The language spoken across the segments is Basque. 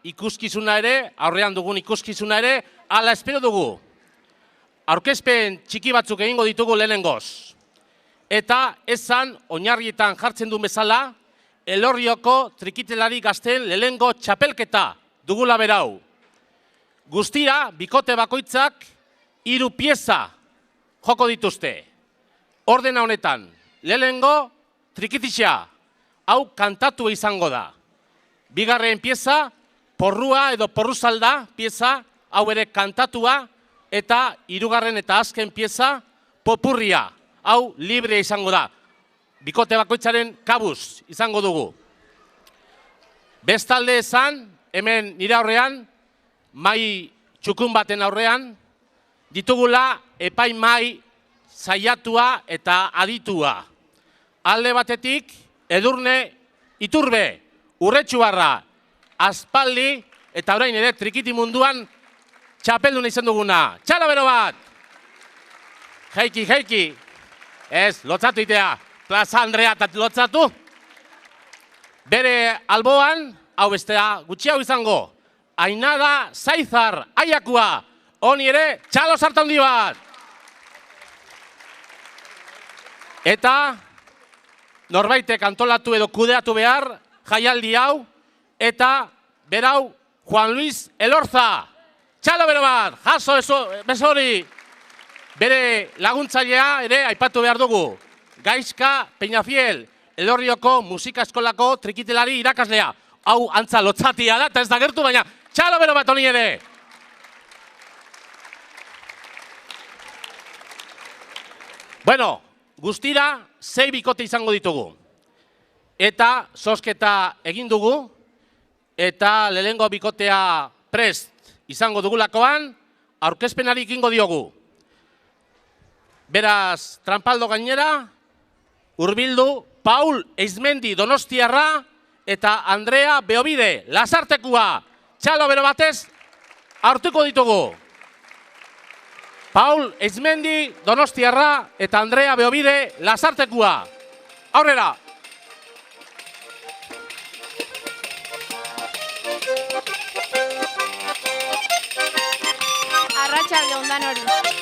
ikuskizuna ere, aurrean dugun ikuskizuna ere, ala espero dugu. Aurkezpen txiki batzuk egingo ditugu lehenengoz. Eta esan oinarrietan jartzen du bezala, Elorrioko trikitelari gazteen lehenengo txapelketa dugula berau. Guztira, bikote bakoitzak 3 pieza joko dituzte. Ordena honetan, lehenengo trikitisa, hau kantatu izango da. Bigarren pieza, porrua edo porruzalda pieza, hau ere kantatua, eta 3. eta azken pieza, popurria, hau libre izango da. Bikote bakoitzaren kabuz izango dugu. Bestalde esan, hemen nire aurrean, mai txukun baten aurrean, ditugula epaimai saiatua eta aditua. Alde batetik, Edurne Iturbe, Urretxuarra, aspaldi, eta orain ere trikiti munduan txapelduna izan duguna. Txalo bero bat! Jaiki. Ez, lotzatu itea. Plaza Andrea eta lotzatu. Bere alboan, hau bestea gutxiago izango. Ainada Zaizar, Aiakua. Honi ere, txalo sartu handi bat. Eta norbaitek antolatu edo kudeatu behar, jaialdi hau, eta berau Juan Luis Elorza. Txalo bero bat, jaso besori. Bere laguntzailea ere aipatu behar dugu. Gaizka Peñafiel, Elorrioko musika eskolako trikitelari irakaslea. Hau antza lotzatia da, eta ez da gertu, baina txalo bero bat honi ere. Bueno, guztira 6 bikote izango ditugu. Eta zozketa egin dugu, eta lehenengo bikotea prest izango dugulakoan, aurkezpenari ekingo diogu. Beraz, tranpaldo gainera, hurbildu Paul Eizmendi Donostiarra eta Andrea Beobide Lasartekua. Txalo bero batez hartuko ditugu. Paul Eizmendi Donostiarra eta Andrea Beobide Lasartekua. Aurrera! Arratsalde on danori.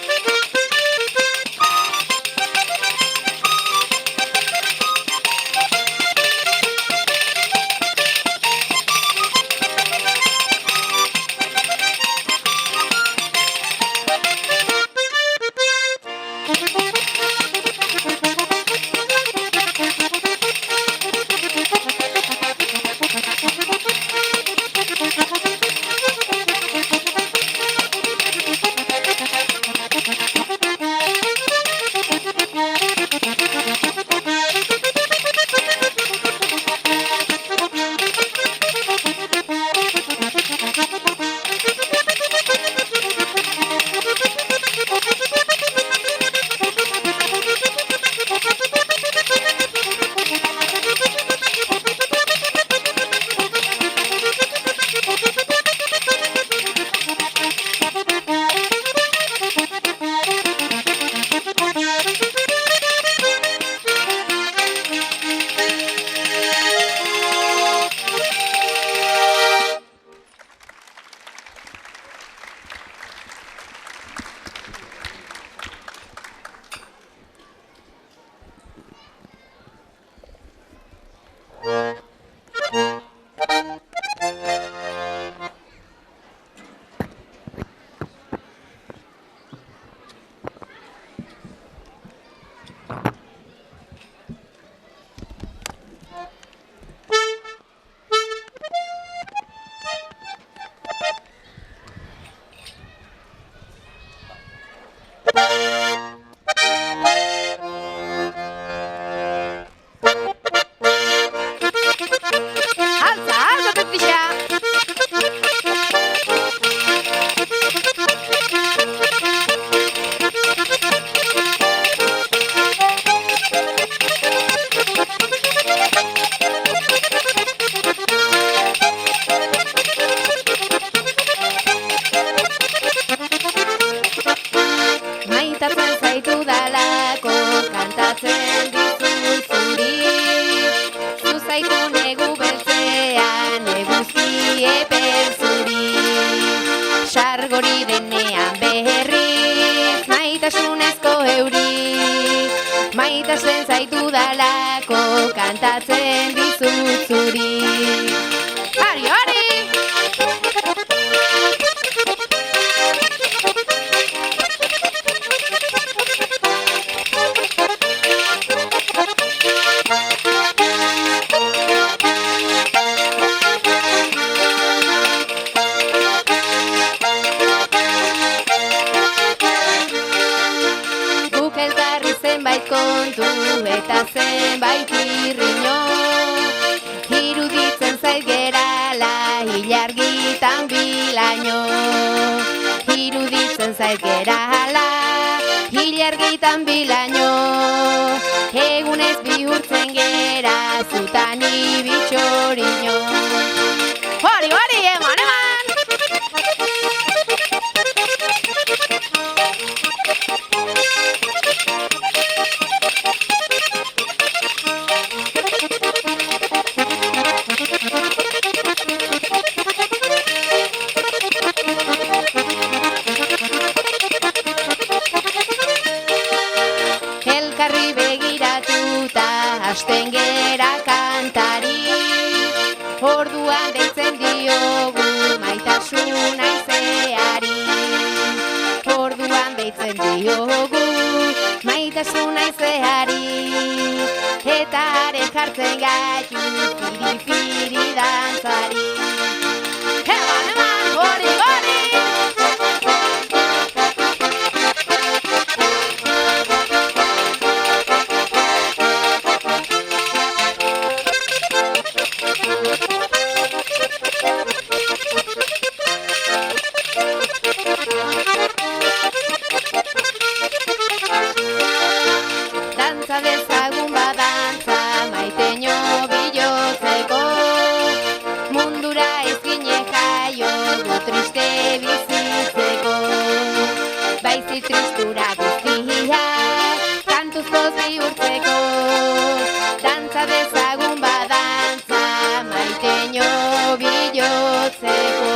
maitasunezko euri, maitasen zaitu dalako kantatzen dizut zuri. Ari, ari! Kontu eta zenbait irriño, iruditzen zait gerala ilargitan bilaino. Iruditzen zait gerala ilargitan bilaino, egunez bihurtzen gera zutan ibitxoriño. Hori, hori, eman, eman! Elkarri begiratuta hasten gera kantari, orduan deitzen diogu maitasun aizeari. Orduan deitzen diogu maitasun aizeari, eta are jartzen gaitu firi-firi dantzari. Eman, eman, hori, hori! Dantza dezagun badantza maiteño bilotzeko, mundura ezkine jaio du triste bizitzeko. Baizik tristura guztia kantuz poz bihurtzeko, dantza dezagun badantza maiteño bilotzeko.